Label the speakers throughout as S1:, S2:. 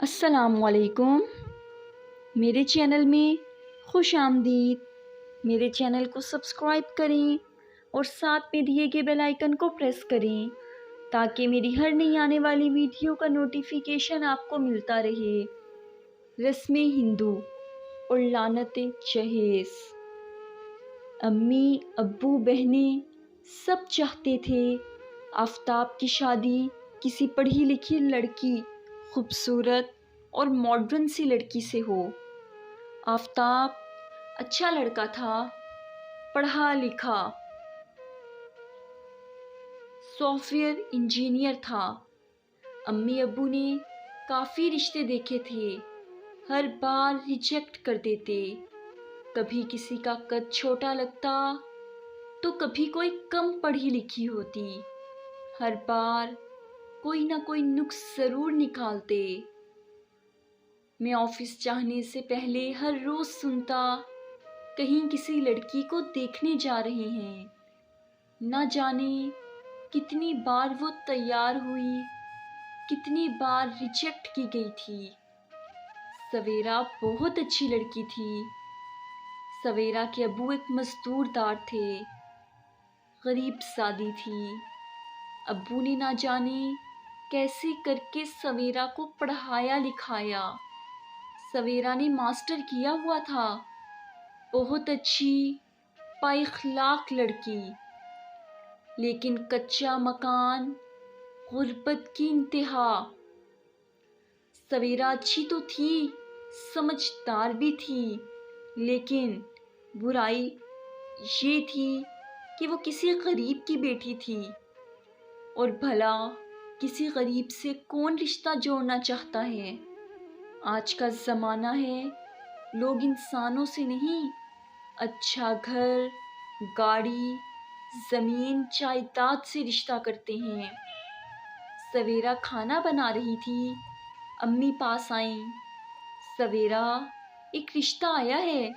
S1: السلام علیکم، میرے چینل میں خوش آمدید۔ میرے چینل کو سبسکرائب کریں اور ساتھ میں دیے گئے بیل آئیکن کو پریس کریں تاکہ میری ہر نئی آنے والی ویڈیو کا نوٹیفیکیشن آپ کو ملتا رہے۔ رسم ہندو اور لعنت جہیز۔ امی، ابو، بہنیں سب چاہتے تھے آفتاب کی شادی کسی پڑھی لکھی لڑکی، خوبصورت اور ماڈرن سی لڑکی سے ہو۔ آفتاب اچھا لڑکا تھا، پڑھا لکھا، سافٹ ویئر انجینئر تھا۔ امی ابو نے کافی رشتے دیکھے تھے، ہر بار ریجیکٹ کر دیتے۔ کبھی کسی کا قد چھوٹا لگتا تو کبھی کوئی کم پڑھی لکھی ہوتی۔ ہر بار کوئی نہ کوئی نقص ضرور نکالتے۔ میں آفس جانے سے پہلے ہر روز سنتا، کہیں کسی لڑکی کو دیکھنے جا رہے ہیں۔ نہ جانے کتنی بار وہ تیار ہوئی، کتنی بار ریجیکٹ کی گئی تھی۔ سویرا بہت اچھی لڑکی تھی۔ سویرا کے ابو ایک مزدور دار تھے، غریب سادی تھی۔ ابو نے نہ جانے کیسے کر کے سویرا کو پڑھایا لکھایا۔ سویرا نے ماسٹر کیا ہوا تھا، بہت اچھی بااخلاق لڑکی، لیکن کچا مکان، غربت کی انتہا۔ سویرا اچھی تو تھی، سمجھدار بھی تھی، لیکن برائی یہ تھی کہ وہ کسی غریب کی بیٹی تھی، اور بھلا کسی غریب سے کون رشتہ جوڑنا چاہتا ہے؟ آج کا زمانہ ہے، لوگ انسانوں سے نہیں، اچھا گھر، گاڑی، زمین، جائیداد سے رشتہ کرتے ہیں۔ سویرا کھانا بنا رہی تھی، امی پاس آئیں۔ سویرا، ایک رشتہ آیا ہے،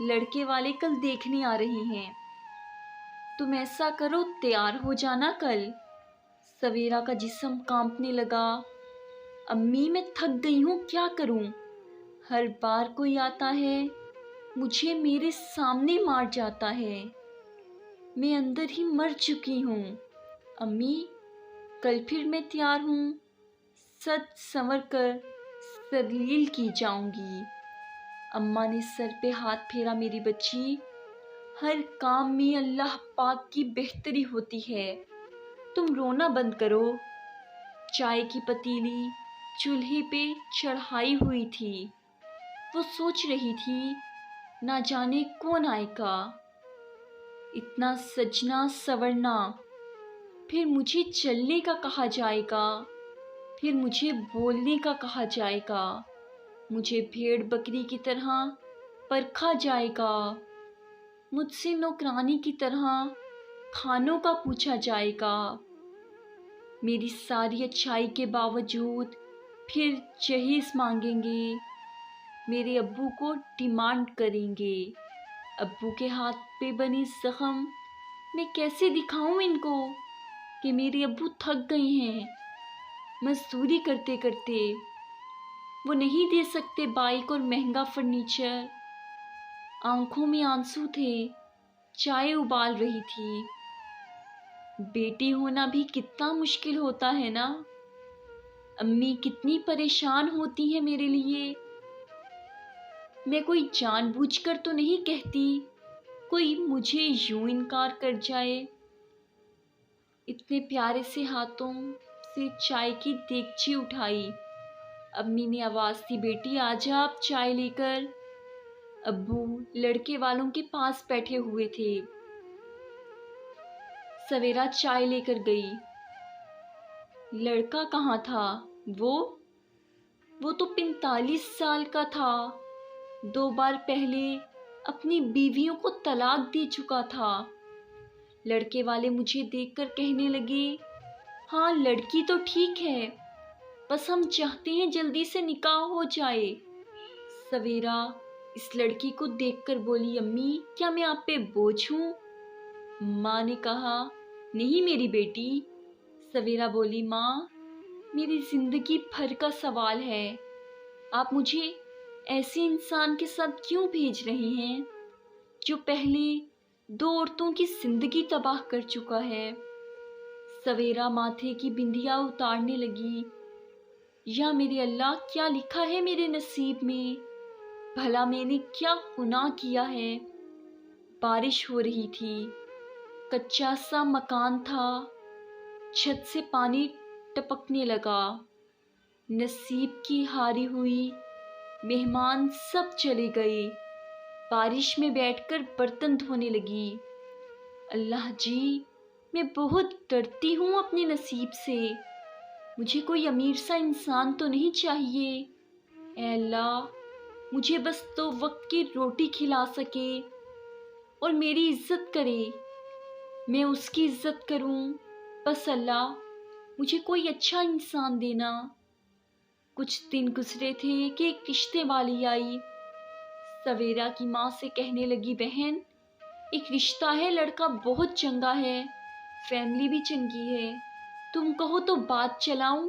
S1: لڑکے والے کل دیکھنے آ رہے ہیں، تم ایسا کرو تیار ہو جانا کل۔ سویرا کا جسم کانپنے لگا۔ امی، میں تھک گئی ہوں، کیا کروں؟ ہر بار کوئی آتا ہے، مجھے میرے سامنے مار جاتا ہے، میں اندر ہی مر چکی ہوں۔ امی، کل پھر میں تیار ہوں، سج سنور کر سلیل کی جاؤں گی۔ اماں نے سر پہ ہاتھ پھیرا، میری بچی، ہر کام میں اللہ پاک کی بہتری ہوتی ہے، تم رونا بند کرو۔ چائے کی پتیلی چولہے پہ چڑھائی ہوئی تھی، وہ سوچ رہی تھی نہ جانے کون آئے گا، اتنا سجنا سورنا، پھر مجھے چلنے کا کہا جائے گا، پھر مجھے بولنے کا کہا جائے گا، مجھے بھیڑ بکری کی طرح پرکھا جائے گا، مجھ سے نوکرانی کی طرح کھانوں کا پوچھا جائے گا۔ میری ساری اچھائی کے باوجود پھر جہیز مانگیں گے، میرے ابو کو ڈیمانڈ کریں گے۔ ابو کے ہاتھ پہ بنے زخم میں کیسے دکھاؤں ان کو کہ میرے ابو تھک گئے ہیں مزدوری کرتے کرتے، وہ نہیں دے سکتے بائک اور مہنگا فرنیچر۔ آنکھوں میں آنسو تھے، چائے ابال رہی تھی۔ بیٹی ہونا بھی کتنا مشکل ہوتا ہے نا، امی کتنی پریشان ہوتی ہے میرے لیے۔ میں کوئی جان بوجھ کر تو نہیں کہتی، کوئی مجھے یوں انکار کر جائے۔ اتنے پیارے سے ہاتھوں سے چائے کی دیگچی اٹھائی، امی نے آواز دی، بیٹی آجا اب چائے لے کر۔ ابو لڑکے والوں کے پاس بیٹھے ہوئے تھے۔ سویرا چائے لے کر گئی۔ لڑکا کہاں تھا؟ وہ تو 45 سال کا تھا، 2 بار پہلے اپنی بیویوں کو طلاق دے چکا تھا۔ لڑکے والے مجھے دیکھ کر کہنے لگے، ہاں لڑکی تو ٹھیک ہے، بس ہم چاہتے ہیں جلدی سے نکاح ہو جائے۔ سویرا اس لڑکی کو دیکھ کر بولی، امی کیا میں آپ پہ بوجھ ہوں؟ ماں نے کہا، نہیں میری بیٹی۔ سویرا بولی، ماں میری زندگی بھر کا سوال ہے، آپ مجھے ایسے انسان کے ساتھ کیوں بھیج رہے ہیں جو پہلے 2 عورتوں کی زندگی تباہ کر چکا ہے۔ سویرا ماتھے کی بندیا اتارنے لگی۔ یا میرے اللہ، کیا لکھا ہے میرے نصیب میں؟ بھلا میں نے کیا گناہ کیا ہے؟ بارش ہو رہی تھی، کچا سا مکان تھا، چھت سے پانی ٹپکنے لگا۔ نصیب کی ہاری ہوئی مہمان سب چلے گئے۔ بارش میں بیٹھ کر برتن دھونے لگی۔ اللہ جی، میں بہت ڈرتی ہوں اپنے نصیب سے۔ مجھے کوئی امیر سا انسان تو نہیں چاہیے۔ اے اللہ، مجھے بس 2 وقت کی روٹی کھلا سکے اور میری عزت کرے، میں اس کی عزت کروں۔ بس اللہ، مجھے کوئی اچھا انسان دینا۔ کچھ دن گزرے تھے کہ ایک رشتے والی آئی۔ سویرا کی ماں سے کہنے لگی، بہن، ایک رشتہ ہے، لڑکا بہت چنگا ہے، فیملی بھی چنگی ہے، تم کہو تو بات چلاؤں؟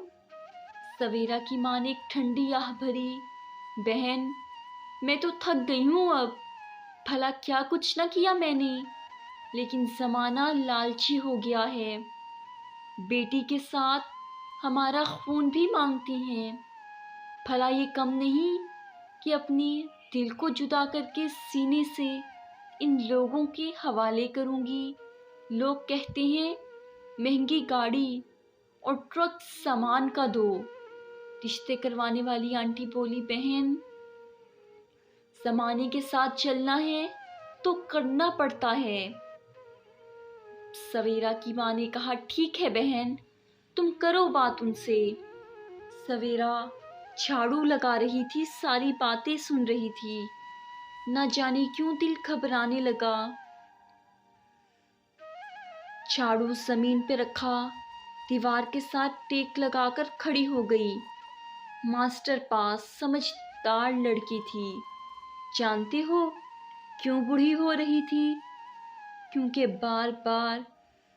S1: سویرا کی ماں نے ایک ٹھنڈی آہ بھری، بہن، میں تو تھک گئی ہوں اب، بھلا کیا کچھ نہ کیا میں نے، لیکن زمانہ لالچی ہو گیا ہے، بیٹی کے ساتھ ہمارا خون بھی مانگتی ہیں، بھلا یہ کم نہیں کہ اپنی دل کو جدا کر کے سینے سے ان لوگوں کے حوالے کروں گی۔ لوگ کہتے ہیں مہنگی گاڑی اور ٹرک سامان کا دو۔ رشتے کروانے والی آنٹی بولی، بہن، زمانے کے ساتھ چلنا ہے تو کرنا پڑتا ہے۔ سویرا کی ماں نے کہا، ٹھیک ہے بہن، تم کرو بات ان سے۔ سویرا جھاڑو لگا رہی تھی، ساری باتیں سن رہی تھی، نہ جانے کیوں دل گھبرانے لگا۔ جھاڑو زمین پہ رکھا، دیوار کے ساتھ ٹیک لگا کر کھڑی ہو گئی۔ ماسٹر پاس سمجھدار لڑکی تھی۔ جانتے ہو کیوں بوڑھی ہو رہی تھی؟ کیونکہ بار بار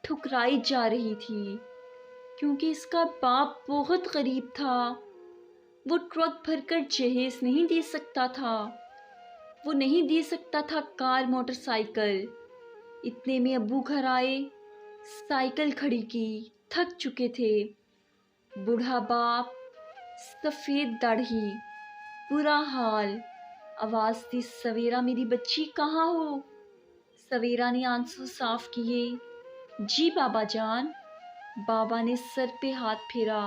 S1: ٹھکرائی جا رہی تھی، کیونکہ اس کا باپ بہت غریب تھا، وہ ٹرک بھر کر جہیز نہیں دے سکتا تھا، وہ نہیں دے سکتا تھا کار موٹر سائیکل۔ اتنے میں ابو گھر آئے، سائیکل کھڑی کی، تھک چکے تھے۔ بوڑھا باپ، سفید داڑھی، برا حال، آواز دی، سویرا میری بچی کہاں ہو؟ سویرا نے آنسو صاف کیے، جی بابا جان۔ بابا نے سر پہ ہاتھ پھیرا،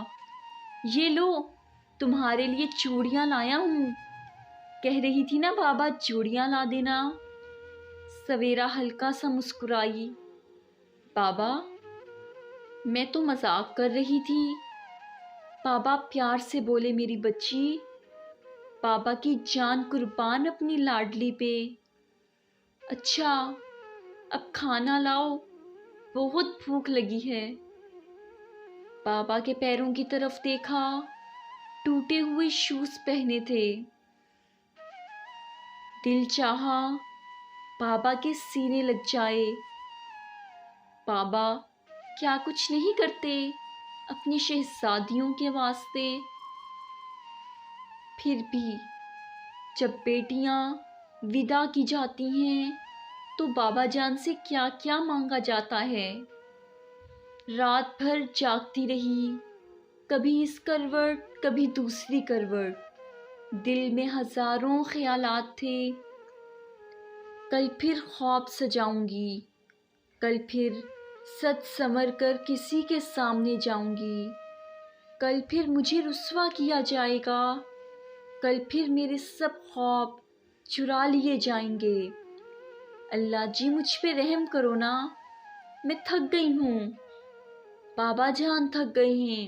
S1: یہ لو، تمہارے لیے چوڑیاں لایا ہوں، کہہ رہی تھی نا بابا چوڑیاں لا دینا۔ سویرا ہلکا سا مسکرائی، بابا، میں تو مذاق کر رہی تھی۔ بابا پیار سے بولے، میری بچی، بابا کی جان قربان اپنی لاڈلی پہ۔ اچھا، اب کھانا لاؤ، بہت بھوک لگی ہے۔ بابا کے پیروں کی طرف دیکھا، ٹوٹے ہوئے شوز پہنے تھے۔ دل چاہا بابا کے سینے لگ جائے۔ بابا کیا کچھ نہیں کرتے اپنی شہزادیوں کے واسطے؟ پھر بھی جب بیٹیاں ودا کی جاتی ہیں تو بابا جان سے کیا کیا مانگا جاتا ہے۔ رات بھر جاگتی رہی، کبھی اس کروٹ کبھی دوسری کروٹ، دل میں ہزاروں خیالات تھے۔ کل پھر خواب سجاؤں گی، کل پھر سج سنور کر کسی کے سامنے جاؤں گی، کل پھر مجھے رسوا کیا جائے گا، کل پھر میرے سب خواب چرا لیے جائیں گے۔ اللہ جی، مجھ پہ رحم کرو نا، میں تھک گئی ہوں، بابا جان تھک گئے ہیں۔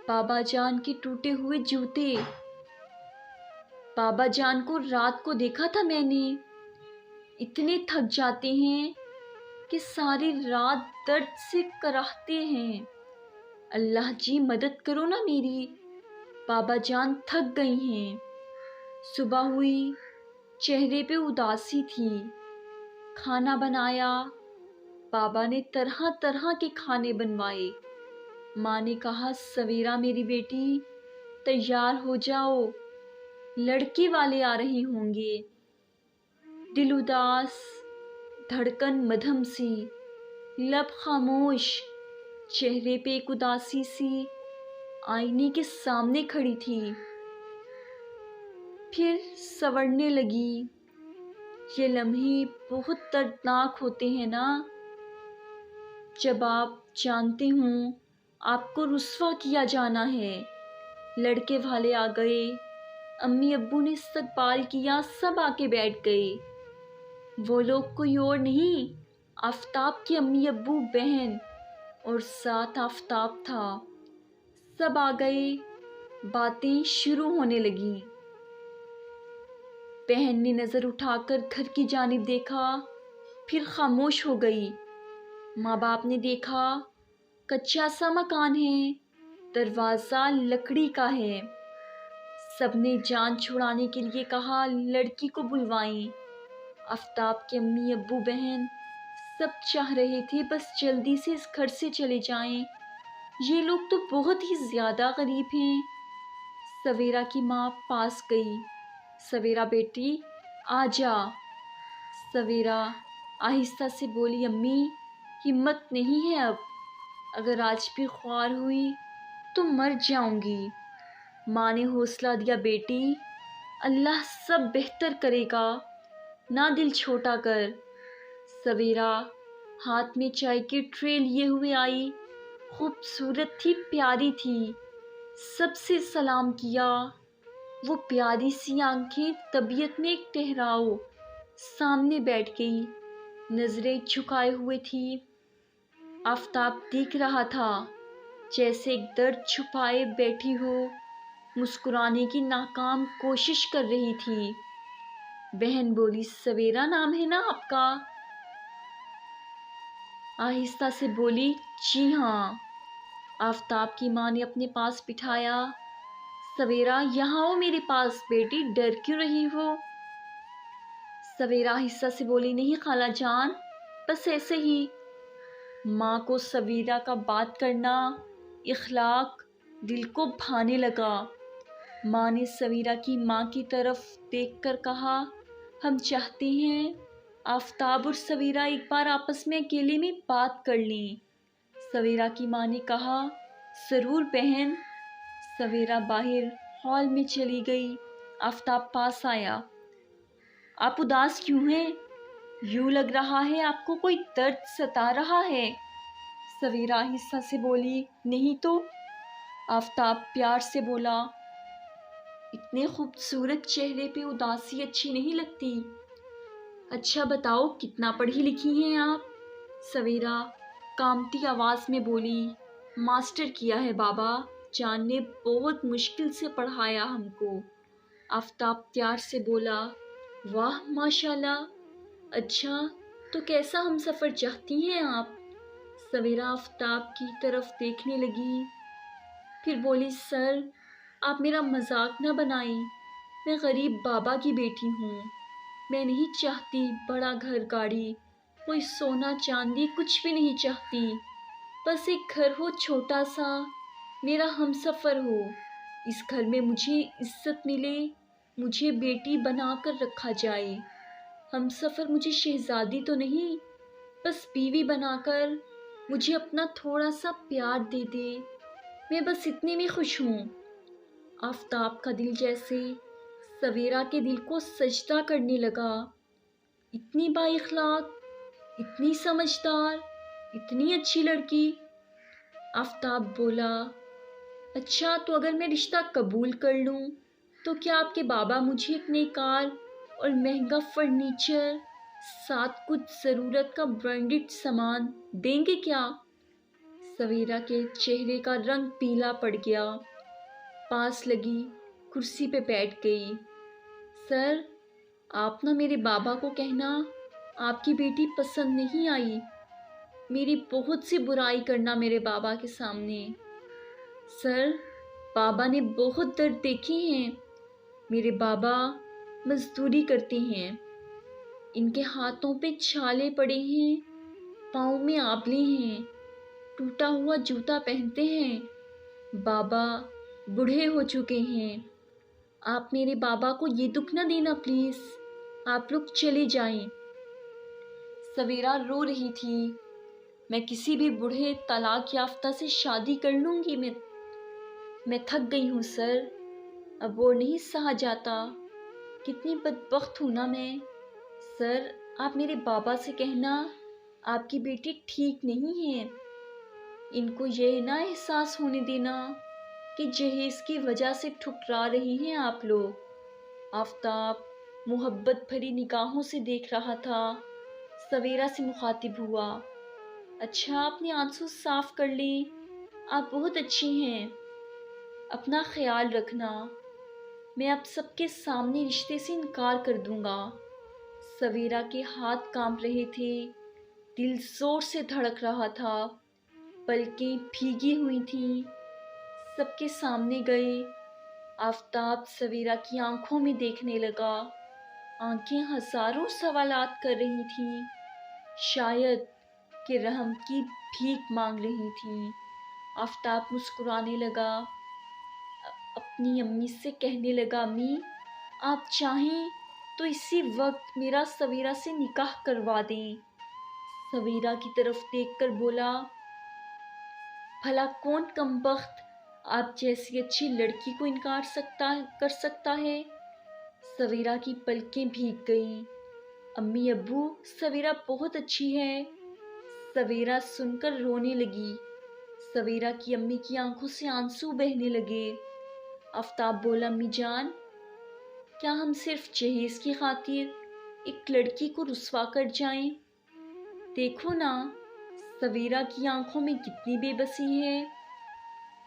S1: بابا جان کے ٹوٹے ہوئے جوتے، بابا جان کو رات کو دیکھا تھا میں نے، اتنے تھک جاتے ہیں کہ ساری رات درد سے کراہتے ہیں۔ اللہ جی مدد کرو نا میری، بابا جان تھک گئی ہیں۔ صبح ہوئی، چہرے پہ اداسی تھی۔ کھانا بنایا، بابا نے طرح طرح کے کھانے بنوائے، ماں نے کہا سویرا میری بیٹی تیار ہو جاؤ، لڑکے والے آ رہے ہوں گے۔ دل اداس، دھڑکن مدھم سی، لب خاموش، چہرے پہ ایک اداسی سی آئینے کے سامنے کھڑی تھی۔ پھر سنورنے لگی۔ یہ لمحے بہت دردناک ہوتے ہیں نا، جب آپ جانتے ہوں آپ کو رسوا کیا جانا ہے۔ لڑکے والے آ گئے، امی ابو نے استقبال کیا، سب آ کے بیٹھ گئے۔ وہ لوگ کوئی اور نہیں، آفتاب کے امی ابو، بہن اور ساتھ آفتاب تھا۔ سب آ گئے، باتیں شروع ہونے لگیں۔ بہن نے نظر اٹھا کر گھر کی جانب دیکھا، پھر خاموش ہو گئی۔ ماں باپ نے دیکھا، کچا سا مکان ہے، دروازہ لکڑی کا ہے۔ سب نے جان چھڑانے کے لیے کہا لڑکی کو بلوائیں۔ آفتاب کے امی ابو بہن سب چاہ رہے تھے بس جلدی سے اس گھر سے چلے جائیں، یہ لوگ تو بہت ہی زیادہ غریب ہیں۔ سویرا کی ماں پاس گئی، سویرا بیٹی آ جا۔ سویرا آہستہ سے بولی امی ہمت نہیں ہے اب، اگر آج بھی خوار ہوئی تو مر جاؤں گی۔ ماں نے حوصلہ دیا بیٹی اللہ سب بہتر کرے گا، نہ دل چھوٹا کر۔ سویرا ہاتھ میں چائے کی ٹرے لیے ہوئے آئی، خوبصورت تھی، پیاری تھی۔ سب سے سلام کیا، وہ پیاری سی آنکھیں طبیعت میں ایک ٹھہراؤ، سامنے بیٹھ گئی، نظریں جھکائے ہوئے تھی۔ آفتاب دیکھ رہا تھا جیسے ایک درد چھپائے بیٹھی ہو، مسکرانے کی ناکام کوشش کر رہی تھی۔ بہن بولی سویرا نام ہے نا آپ کا؟ آہستہ سے بولی جی ہاں۔ آفتاب کی ماں نے اپنے پاس بٹھایا۔ سویرا یہاں ہو میرے پاس، بیٹی ڈر کیوں رہی ہو؟ سویرا آہستہ سے بولی نہیں خالہ جان، بس ایسے ہی۔ ماں کو سویرا کا بات کرنا، اخلاق دل کو بھانے لگا۔ ماں نے سویرا کی ماں کی طرف دیکھ کر کہا ہم چاہتے ہیں آفتاب اور سویرا ایک بار آپس میں اکیلے میں بات کر لیں۔ سویرا کی ماں نے کہا ضرور بہن۔ سویرا باہر ہال میں چلی گئی، آفتاب پاس آیا۔ آپ اداس کیوں ہیں؟ یوں لگ رہا ہے آپ کو کوئی درد ستا رہا ہے۔ سویرا آہستہ سے بولی نہیں تو۔ آفتاب پیار سے بولا اتنے خوبصورت چہرے پہ اداسی اچھی نہیں لگتی۔ اچھا بتاؤ کتنا پڑھی لکھی ہیں آپ؟ سویرا کامتی آواز میں بولی ماسٹر کیا ہے بابا جان نے بہت مشکل سے پڑھایا ہم کو۔ آفتاب پیار سے بولا واہ ماشاءاللہ، اچھا تو کیسا ہم سفر چاہتی ہیں آپ؟ سویرا آفتاب کی طرف دیکھنے لگی، پھر بولی سر آپ میرا مذاق نہ بنائیں، میں غریب بابا کی بیٹی ہوں، میں نہیں چاہتی بڑا گھر گاڑی، کوئی سونا چاندی کچھ بھی نہیں چاہتی، بس ایک گھر ہو چھوٹا سا، میرا ہم سفر ہو، اس گھر میں مجھے عزت ملے، مجھے بیٹی بنا کر رکھا جائے۔ ہم سفر مجھے شہزادی تو نہیں، بس بیوی بنا کر مجھے اپنا تھوڑا سا پیار دے دے، میں بس اتنے میں خوش ہوں۔ آفتاب کا دل جیسے سویرا کے دل کو سجدہ کرنے لگا، اتنی با اخلاق، اتنی سمجھدار، اتنی اچھی لڑکی۔ آفتاب بولا اچھا تو اگر میں رشتہ قبول کر لوں تو کیا آپ کے بابا مجھے ایک نئی کار اور مہنگا فرنیچر ساتھ کچھ ضرورت کا برانڈڈ سامان دیں گے کیا؟ سویرا کے چہرے کا رنگ پیلا پڑ گیا، پاس لگی کرسی پہ بیٹھ گئی۔ سر آپ نہ میرے بابا کو کہنا آپ کی بیٹی پسند نہیں آئی، میری بہت سی برائی کرنا میرے بابا کے سامنے۔ سر بابا نے بہت درد دیکھے ہیں، میرے بابا مزدوری کرتے ہیں، ان کے ہاتھوں پہ چھالے پڑے ہیں، پاؤں میں آبلے ہیں، ٹوٹا ہوا جوتا پہنتے ہیں۔ بابا بوڑھے ہو چکے ہیں، آپ میرے بابا کو یہ دکھ نہ دینا پلیز، آپ لوگ چلے جائیں۔ سویرا رو رہی تھی۔ میں کسی بھی بوڑھے طلاق یافتہ سے شادی کر لوں گی، میں تھک گئی ہوں سر، اب اور نہیں سہا جاتا، کتنی بدبخت ہوں نا میں۔ سر آپ میرے بابا سے کہنا آپ کی بیٹی ٹھیک نہیں ہے، ان کو یہ نہ احساس ہونے دینا کہ جہیز کی وجہ سے ٹھکرا رہی ہیں آپ لوگ۔ آفتاب محبت بھری نگاہوں سے دیکھ رہا تھا۔ سویرا سے مخاطب ہوا، اچھا آپ نے آنسو صاف کر لی، آپ بہت اچھی ہیں، اپنا خیال رکھنا، میں اب سب کے سامنے رشتے سے انکار کر دوں گا۔ سویرا کے ہاتھ کانپ رہے تھے، دل زور سے دھڑک رہا تھا، پلکیں بھیگی ہوئی تھیں۔ سب کے سامنے گئے۔ آفتاب سویرا کی آنکھوں میں دیکھنے لگا، آنکھیں ہزاروں سوالات کر رہی تھیں، شاید کہ رحم کی بھیک مانگ رہی تھیں۔ آفتاب مسکرانے لگا، اپنی امی سے کہنے لگا، امی آپ چاہیں تو اسی وقت میرا سویرا سے نکاح کروا دیں۔ سویرا کی طرف دیکھ کر بولا، بھلا کون کمبخت آپ جیسی اچھی لڑکی کو انکار کر سکتا ہے؟ سویرا کی پلکیں بھیگ گئیں۔ امی ابو سویرا بہت اچھی ہے۔ سویرا سن کر رونے لگی۔ سویرا کی امی کی آنکھوں سے آنسو بہنے لگے۔ آفتاب بولا، امی جان کیا ہم صرف جہیز کی خاطر ایک لڑکی کو رسوا کر جائیں؟ دیکھو نا سویرا کی آنکھوں میں کتنی بے بسی ہے،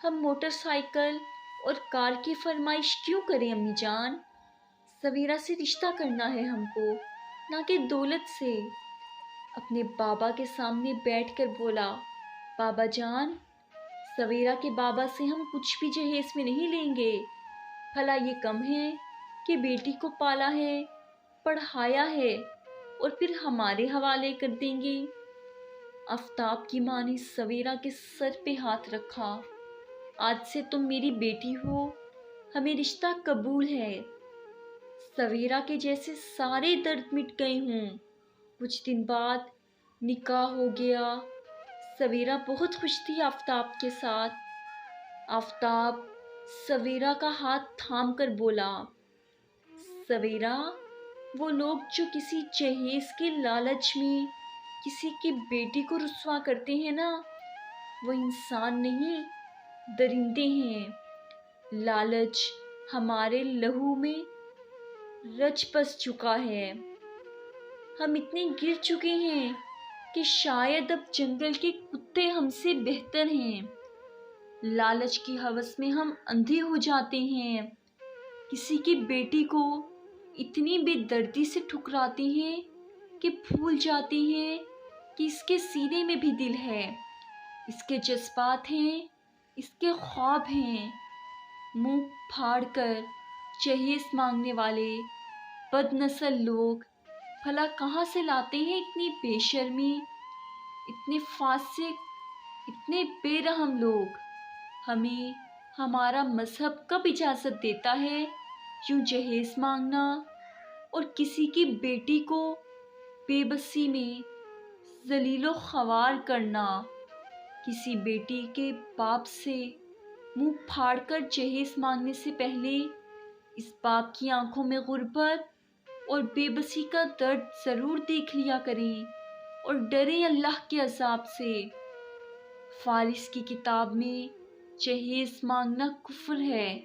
S1: ہم موٹر سائیکل اور کار کی فرمائش کیوں کریں امی جان؟ سویرا سے رشتہ کرنا ہے ہم کو، نہ کہ دولت سے۔ اپنے بابا کے سامنے بیٹھ کر بولا، بابا جان سویرا کے بابا سے ہم کچھ بھی جہیز میں نہیں لیں گے، بھلا یہ کم ہے کہ بیٹی کو پالا ہے، پڑھایا ہے اور پھر ہمارے حوالے کر دیں گے۔ آفتاب کی ماں نے سویرا کے سر پہ ہاتھ رکھا، آج سے تم میری بیٹی ہو، ہمیں رشتہ قبول ہے۔ سویرا کے جیسے سارے درد مٹ گئے ہوں۔ کچھ دن بعد نکاح ہو گیا۔ سویرا بہت خوش تھی آفتاب کے ساتھ۔ آفتاب سویرا کا ہاتھ تھام کر بولا، سویرا وہ لوگ جو کسی جہیز کے لالچ میں کسی کی بیٹی کو رسوا کرتے ہیں نا، وہ انسان نہیں درندے ہیں۔ لالچ ہمارے لہو میں رچ بس چکا ہے، ہم اتنے گر چکے ہیں کہ شاید اب جنگل کے کتے ہم سے بہتر ہیں۔ لالچ کی ہوس میں ہم اندھے ہو جاتے ہیں، کسی کی بیٹی کو اتنی بے دردی سے ٹھکراتے ہیں کہ بھول جاتے ہیں کہ اس کے سینے میں بھی دل ہے، اس کے جذبات ہیں، اس کے خواب ہیں۔ منہ پھاڑ کر جہیز مانگنے والے بد نسل لوگ بھلا کہاں سے لاتے ہیں اتنی بے شرمی، اتنے فاسق، اتنے بے رحم لوگ؟ ہمیں ہمارا مذہب کب اجازت دیتا ہے یوں جہیز مانگنا اور کسی کی بیٹی کو بے بسی میں ذلیل و خوار کرنا؟ کسی بیٹی کے باپ سے منہ پھاڑ کر جہیز مانگنے سے پہلے اس باپ کی آنکھوں میں غربت اور بے بسی کا درد ضرور دیکھ لیا کریں اور ڈریں اللہ کے عذاب سے۔ فارس کی کتاب میں جہیز مانگنا کفر ہے،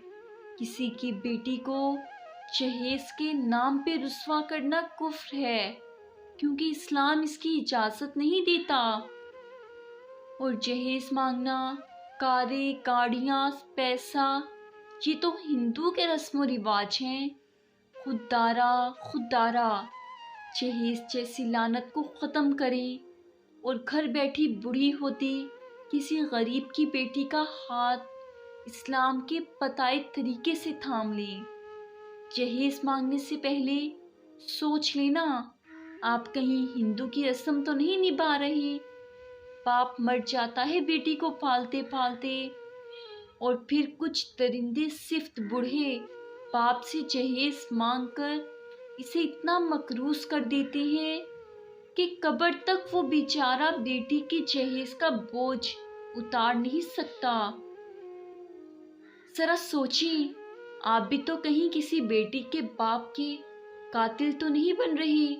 S1: کسی کی بیٹی کو جہیز کے نام پہ رسوا کرنا کفر ہے، کیونکہ اسلام اس کی اجازت نہیں دیتا۔ اور جہیز مانگنا، کاریں، گاڑیاں، پیسہ، یہ تو ہندو کے رسم و رواج ہیں۔ خوددارا جہیز جیسی لعنت کو ختم کریں اور گھر بیٹھی بوڑھی ہوتی کسی غریب کی بیٹی کا ہاتھ اسلام کے بتائے طریقے سے تھام لیں۔ جہیز مانگنے سے پہلے سوچ لینا آپ کہیں ہندو کی رسم تو نہیں نبھا رہے۔ باپ مر جاتا ہے بیٹی کو پالتے پالتے، اور پھر کچھ درندے صفت بوڑھے باپ سے جہیز مانگ کر اسے اتنا مکروس کر دیتے ہیں کہ قبر تک وہ بیچارہ بیٹی کے جہیز کا بوجھ اتار نہیں سکتا۔ ذرا سوچیں، آپ بھی تو کہیں کسی بیٹی کے باپ کے قاتل تو نہیں بن رہے،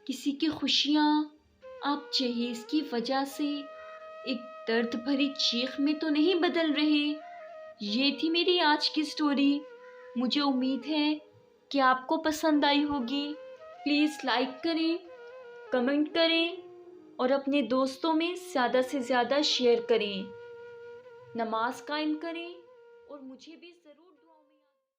S1: کسی کی خوشیاں آپ جہیز کی وجہ سے ایک درد بھری چیخ میں تو نہیں بدل رہے۔ یہ تھی میری آج کی سٹوری۔ مجھے امید ہے کہ آپ کو پسند آئی ہوگی۔ پلیز لائک کریں، کمنٹ کریں اور اپنے دوستوں میں زیادہ سے زیادہ شیئر کریں۔ نماز قائم کریں اور مجھے بھی